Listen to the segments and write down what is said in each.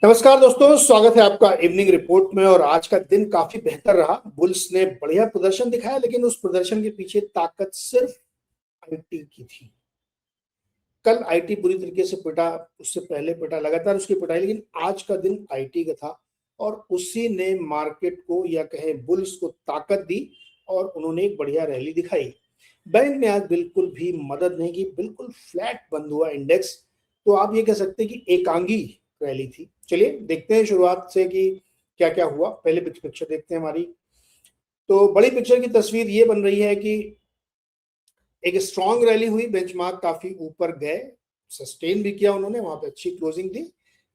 नमस्कार दोस्तों, स्वागत है आपका इवनिंग रिपोर्ट में। और आज का दिन काफी बेहतर रहा। बुल्स ने बढ़िया प्रदर्शन दिखाया, लेकिन उस प्रदर्शन के पीछे ताकत सिर्फ आईटी की थी। कल आईटी पूरी तरीके से पिटा, उससे पहले पिटा, लगातार उसकी पिटाई, लेकिन आज का दिन आईटी का था और उसी ने मार्केट को या कहे बुल्स को ताकत दी और उन्होंने एक बढ़िया रैली दिखाई। बैंक ने आज बिल्कुल भी मदद नहीं की, बिल्कुल फ्लैट बंद हुआ इंडेक्स। तो आप ये कह सकते हैं कि एकांगी रैली थी। चलिए देखते हैं शुरुआत से कि क्या क्या हुआ। पहले बिग पिक्चर देखते हैं हमारी। तो बड़ी पिक्चर की तस्वीर ये बन रही है कि एक स्ट्रॉन्ग रैली हुई, बेंचमार्क काफी ऊपर गए, सस्टेन भी किया उन्होंने, वहां पे अच्छी क्लोजिंग दी,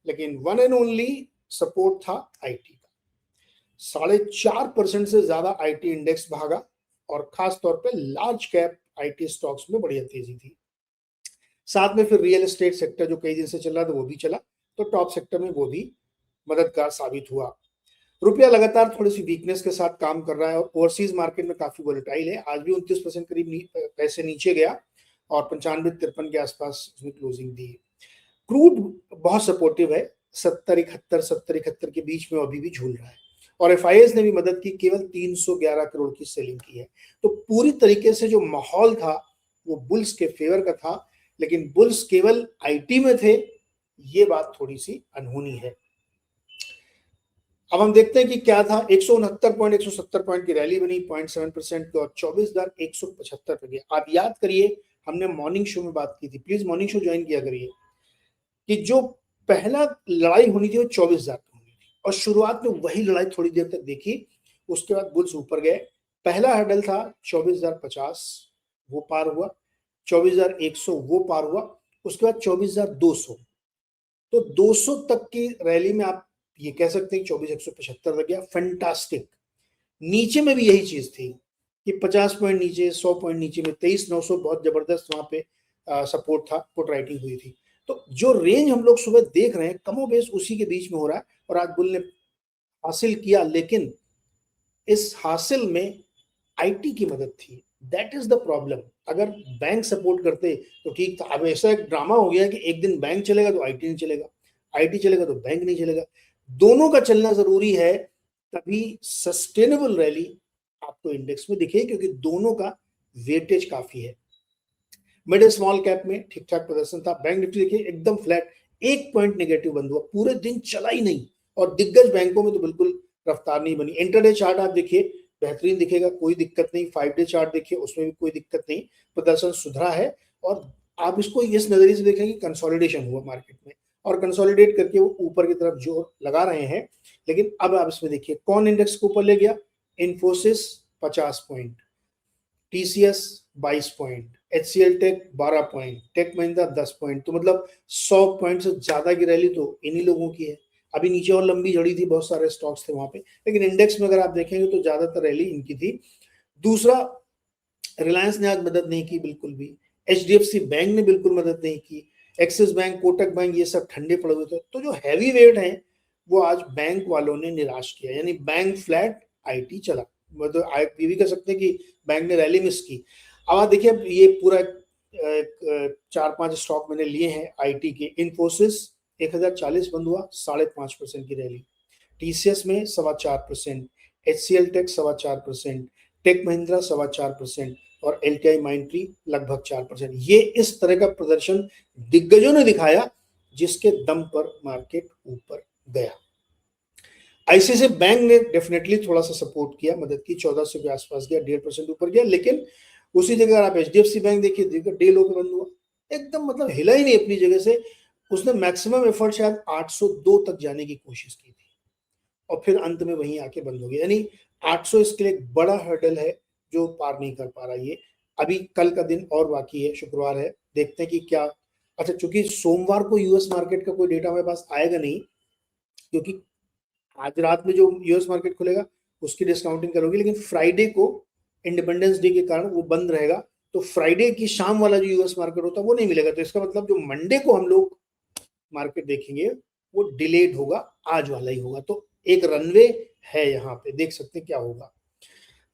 लेकिन वन एंड ओनली सपोर्ट था आईटी का। 4.5% से ज्यादा आईटी इंडेक्स भागा और खास तौर पे लार्ज कैप आईटी स्टॉक्स में बढ़िया तेजी थी। साथ में फिर रियल एस्टेट सेक्टर जो कई दिन से चल रहा था वो भी चला, तो टॉप सेक्टर में वो भी मददगार साबित हुआ। रुपया लगातार थोड़ी सी वीकनेस के साथ काम कर रहा है और ओवरसीज मार्केट में काफी वोलेटाइल है। आज भी 29% करीब पैसे नीचे गया और 95-53 के आसपास उसने क्लोजिंग दी। क्रूड बहुत सपोर्टिव है, 70-71 के बीच में अभी भी झूल रहा है और एफआईएस ने भी मदद की, केवल 311 करोड़ की सेलिंग की है। तो पूरी तरीके से जो माहौल था वो बुल्स के फेवर का था, लेकिन बुल्स केवल आईटी में थे, ये बात थोड़ी सी अनहोनी है। अब हम देखते हैं कि क्या था। 169 पॉइंट की रैली बनी, 0.7% और 24,175 पे गया। आप याद करिए, हमने मॉर्निंग शो में बात की थी, प्लीज मॉर्निंग शो ज्वाइन किया करिए, कि जो पहला लड़ाई होनी थी वो 24,000 पे होनी थी और शुरुआत में वही लड़ाई थोड़ी देर तक देखी, उसके बाद बुल्स ऊपर गए। पहला हर्डल था 24,050, वो पार हुआ, 24,100 वो पार हुआ, उसके बाद 24,200। तो 200 तक की रैली में आप ये कह सकते हैं 24,175 तक गया, फैंटास्टिक। नीचे में भी यही चीज थी कि 50 पॉइंट नीचे, 100 पॉइंट नीचे में 23,900 बहुत जबरदस्त वहां पे सपोर्ट था, पुट राइटिंग हुई थी। तो जो रेंज हम लोग सुबह देख रहे हैं कमोबेश उसी के बीच में हो रहा है और आज बुल ने हासिल किया, लेकिन इस हासिल में आईटी की मदद थी। That is the problem. अगर बैंक सपोर्ट करते तो ठीक था। अब ऐसा एक ड्रामा हो गया कि एक दिन बैंक चलेगा तो आईटी नहीं चलेगा, आईटी चलेगा तो बैंक नहीं चलेगा। दोनों का चलना जरूरी है, तभी सस्टेनेबल रैली आपको इंडेक्स में दिखे, क्योंकि दोनों का वेटेज काफी है। मिड स्मॉल कैप में ठीक ठाक प्रदर्शन था। बैंक निफ्टी देखिए एकदम फ्लैट, 1 पॉइंट नेगेटिव बंद हुआ, पूरे दिन चला ही नहीं। और दिग्गज बैंकों में तो बिल्कुल रफ्तार नहीं बनी। इंटरडे चार्ट आप देखिए, बेहतरीन दिखेगा, कोई दिक्कत नहीं। 5 डे चार्ट देखिए, उसमें भी कोई दिक्कत नहीं, प्रदर्शन सुधरा है। और आप इसको इस नजरिए से देखें कि कंसोलिडेशन हुआ मार्केट में और कंसोलिडेट करके वो ऊपर की तरफ जोर लगा रहे हैं। लेकिन अब आप इसमें देखिए कौन इंडेक्स को ऊपर ले गया। Infosys 50 point, TCS 22 point, HCL Tech 12 point, Tech Mahindra 10 point. तो मतलब 100 पॉइंट से ज्यादा की रैली तो इन्हीं लोगों की है। अभी नीचे और लंबी जड़ी थी, बहुत सारे स्टॉक्स थे वहां पे, लेकिन इंडेक्स में अगर आप देखेंगे तो ज्यादातर रैली इनकी थी। दूसरा, रिलायंस ने आज मदद नहीं की बिल्कुल भी, एचडीएफसी बैंक ने बिल्कुल मदद नहीं की, एक्सिस बैंक, कोटक बैंक, ये सब ठंडे पड़े हुए थे। तो जो हैवी वेट है वो आज बैंक वालों ने निराश किया, यानी बैंक फ्लैट, आईटी चला। मतलब ये भी कह सकते हैं कि बैंक ने रैली मिस की। अब आप देखिए, ये पूरा 4-5 स्टॉक मैंने लिए हैं आईटी के। इन्फोसिस 1040 बंद हुआ, 5.5% की रैली। टीसीएस में 4.25%, एचसीएल टेक 4.25%, टेक महिंद्रा 4.25% और एलटीआई माइंट्री लगभग 4%। ये इस तरह का प्रदर्शन दिग्गजों ने दिखाया, जिसके दम पर मार्केट ऊपर गया। आईसीआईसी बैंक ने डेफिनेटली थोड़ा सा सपोर्ट किया, मदद की, 1400 के आसपास गया, 1.5% ऊपर गया। लेकिन उसी जगह आप एचडीएफसी बैंक देखिए, डे लो पे बंद हुआ, एकदम मतलब हिला ही नहीं अपनी जगह से। उसने मैक्सिमम एफर्ट शायद 802 तक जाने की कोशिश की थी और फिर अंत में वहीं आके बंद हो गया। यानी 800 इसके लिए एक बड़ा हर्डल है जो पार नहीं कर पा रहा। ये अभी कल का दिन और बाकी है, शुक्रवार है, देखते हैं कि क्या। अच्छा, चूंकि सोमवार को यूएस मार्केट का कोई डेटा हमारे पास आएगा नहीं, क्योंकि आज रात में जो यूएस मार्केट खुलेगा उसकी डिस्काउंटिंग करोगे, लेकिन फ्राइडे को इंडिपेंडेंस डे के कारण वो बंद रहेगा। तो फ्राइडे की शाम वाला जो यूएस मार्केट होता है वो नहीं मिलेगा। तो इसका मतलब जो मंडे को हम लोग मार्केट देखेंगे वो डिलेड होगा, आज वाला ही होगा। तो एक रनवे है, यहाँ पे देख सकते हैं क्या होगा।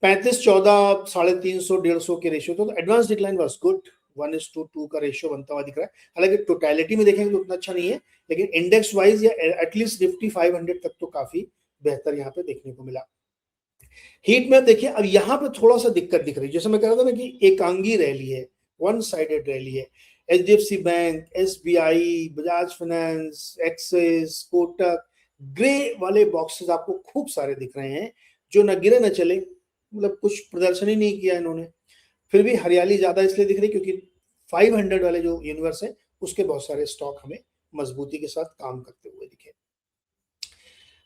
35-14, 350, 150 के रेशियो। तो एडवांस डिक्लाइन वाज गुड, 1:2 का रेशियो बनता हुआ दिख रहा है। हालांकि टोटलिटी में देखेंगे तो उतना अच्छा नहीं है, लेकिन इंडेक्स वाइज या एटलीस्ट निफ्टी 500 तक तो काफी बेहतर यहाँ पे देखने को मिला। हीट में देखिए अब यहाँ पे थोड़ा सा दिक्कत दिख रही है, जैसे मैं कह रहा था ना कि एकांगी रैली है, वन साइडेड रैली है। HDFC bank, SBI, Bajaj finance, axis, Kotak, grey वाले बॉक्सेस आपको खूब सारे दिख रहे हैं, जो न गिरे न चले, मतलब कुछ प्रदर्शन ही नहीं किया इन्होंने। फिर भी हरियाली ज्यादा इसलिए दिख रही क्योंकि 500 वाले जो यूनिवर्स है उसके बहुत सारे स्टॉक हमें मजबूती के साथ काम करते हुए दिखे।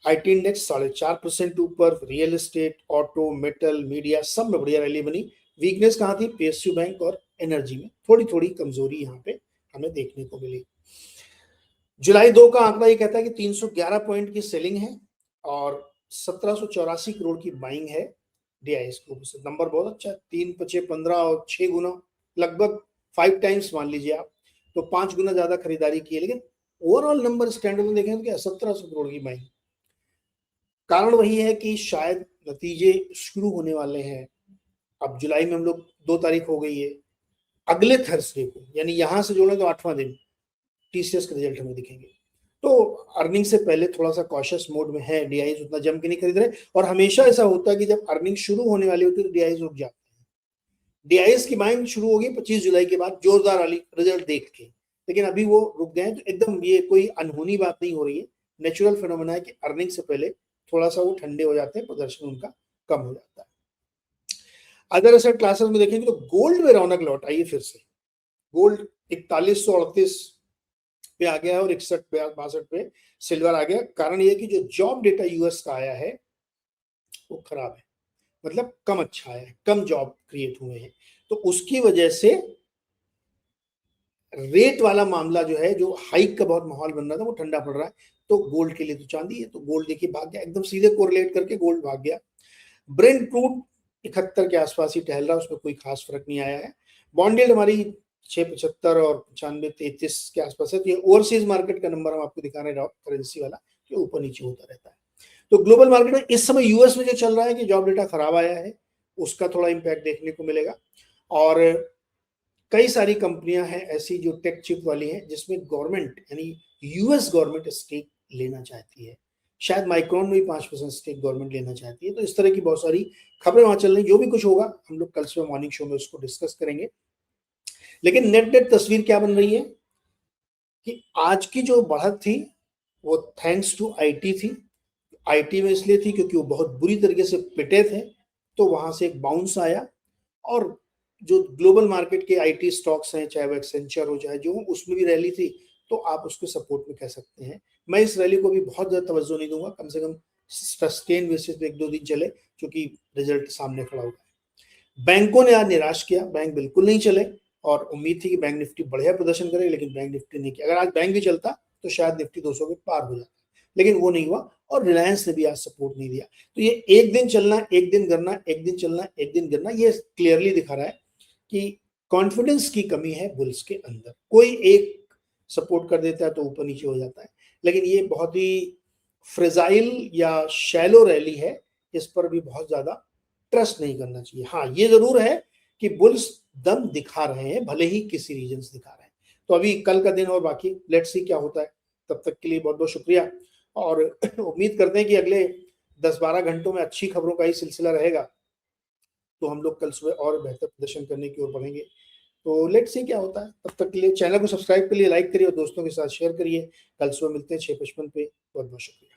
आईटी इंडेक्स 4.5% ऊपर, real estate, auto, metal, media सब में बढ़िया रैली बनी। वीकनेस कहाँ थी? पीएसयू बैंक और एनर्जी में थोड़ी थोड़ी कमजोरी यहाँ पे हमें देखने को मिली। जुलाई 2 का आंकड़ा ये कहता है कि 311 पॉइंट की सेलिंग है और 1784 करोड़ की बाइंग है डीआईएस के ऊपर से। नंबर बहुत अच्छा है, 3 5 15 और 6 गुना, लगभग 5 टाइम्स मान लीजिए आप, तो 5 गुना ज्यादा खरीदारी की है। लेकिन ओवरऑल नंबर स्टैंडर्ड देखें तो क्या 1700 करोड़ की बाइंग। कारण वही है कि शायद नतीजे शुरू होने वाले हैं। अब जुलाई में हम लोग 2 तारीख हो गई है, अगले थर्सडे को यानी यहां से जोड़े तो 8वां दिन टीसीएस के रिजल्ट हमें दिखेंगे। तो अर्निंग से पहले थोड़ा सा कॉशियस मोड में है डीआईज, उतना जम के नहीं खरीद रहे। और हमेशा ऐसा होता है कि जब अर्निंग शुरू होने वाली होती है तो डीआईज रुक जाते हैं। डीआईएस की बाइंग शुरू होगी 25 जुलाई के बाद जोरदार वाली रिजल्ट देख के, लेकिन अभी वो रुक गए। तो एकदम ये कोई अनहोनी बात नहीं हो रही है, नेचुरल फिनोमेना है कि अर्निंग से पहले थोड़ा सा वो ठंडे हो जाते हैं, प्रदर्शन उनका कम हो जाता है। अदर एसेट क्लासेस में देखेंगे तो गोल्ड में रौनक लौट आई है फिर से। गोल्ड 4138 पे आ गया है और 6162 पे सिल्वर आ गया। कारण ये कि जो जॉब डेटा यूएस का आया है वो खराब है, मतलब कम अच्छा है, कम जॉब क्रिएट हुए हैं, तो उसकी वजह से रेट वाला मामला जो है, जो हाइक का बहुत माहौल बन रहा था, वो ठंडा पड़ रहा है। तो गोल्ड के लिए तो चांदी है, तो गोल्ड देखिए भाग गया, एकदम सीधे कोरिलेट करके गोल्ड भाग गया। ब्रेंट क्रूड 71 के आसपास ही टहल रहा है, उसमें कोई खास फर्क नहीं आया है। बॉन्ड यील्ड हमारी 6.75 और 95-33 के आसपास है। तो ये ओवरसीज मार्केट का नंबर हम आपको दिखा रहे हैं, करेंसी वाला, जो ऊपर नीचे होता रहता है। तो ग्लोबल मार्केट में इस समय यूएस में जो चल रहा है कि जॉब डेटा खराब आया है, उसका थोड़ा इंपैक्ट देखने को मिलेगा। और कई सारी कंपनियां हैं ऐसी जो टेक चिप वाली हैं, जिसमें गवर्नमेंट यानी यूएस गवर्नमेंट स्टेक लेना चाहती है। शायद माइक्रोन में भी 5% स्टेक गवर्नमेंट लेना चाहती है। तो इस तरह की बहुत सारी खबरें वहां चल रही। जो भी कुछ होगा हम लोग कल सुबह मॉर्निंग शो में उसको डिस्कस करेंगे। लेकिन नेट नेट तस्वीर क्या बन रही है कि आज की जो बढ़त थी वो थैंक्स टू आईटी थी। आईटी में इसलिए थी क्योंकि वो बहुत बुरी तरीके से पिटे थे, तो वहां से एक बाउंस आया। और जो ग्लोबल मार्केट के आईटी स्टॉक्स हैं, चाहे वो एक्सेंचर हो चाहे जो, उसमें भी रैली थी, तो आप उसको सपोर्ट में कह सकते हैं। मैं इस रैली को भी बहुत ज्यादा तवज्जो नहीं दूंगा, कम से कम सस्टेन बेसिस पे 1-2 दिन चले, क्योंकि रिजल्ट सामने खड़ा होगा। बैंकों ने आज निराश किया, बैंक बिल्कुल नहीं चले, और उम्मीद थी कि बैंक निफ्टी बढ़िया प्रदर्शन करे, लेकिन बैंक निफ्टी नहीं किया। अगर आज बैंक भी चलता तो शायद निफ्टी 200 के पार हो जाता, लेकिन वो नहीं हुआ। और रिलायंस ने भी आज सपोर्ट नहीं दिया। तो ये एक दिन चलना, एक दिन गिरना, एक दिन चलना, एक दिन गिरना, ये क्लियरली दिखा रहा है कि कॉन्फिडेंस की कमी है बुल्स के अंदर। कोई एक सपोर्ट कर देता है तो ऊपर नीचे हो जाता है, लेकिन ये बहुत ही फ्रेजाइल या शैलो रैली है, इस पर भी बहुत ज्यादा ट्रस्ट नहीं करना चाहिए। हाँ, ये जरूर है कि बुल्स दम दिखा रहे हैं, भले ही किसी रीजन से दिखा रहे हैं। तो अभी कल का दिन और बाकी, लेट्स सी क्या होता है। तब तक के लिए बहुत बहुत शुक्रिया, और उम्मीद करते हैं कि अगले 10-12 घंटों में अच्छी खबरों का ही सिलसिला रहेगा, तो हम लोग कल सुबह और बेहतर प्रदर्शन करने की ओर बढ़ेंगे। तो लेट्स सी क्या होता है। तब तक के लिए चैनल को सब्सक्राइब करिए, लाइक करिए और दोस्तों के साथ शेयर करिए। कल सुबह मिलते हैं 6:55 पे। बहुत बहुत शुक्रिया।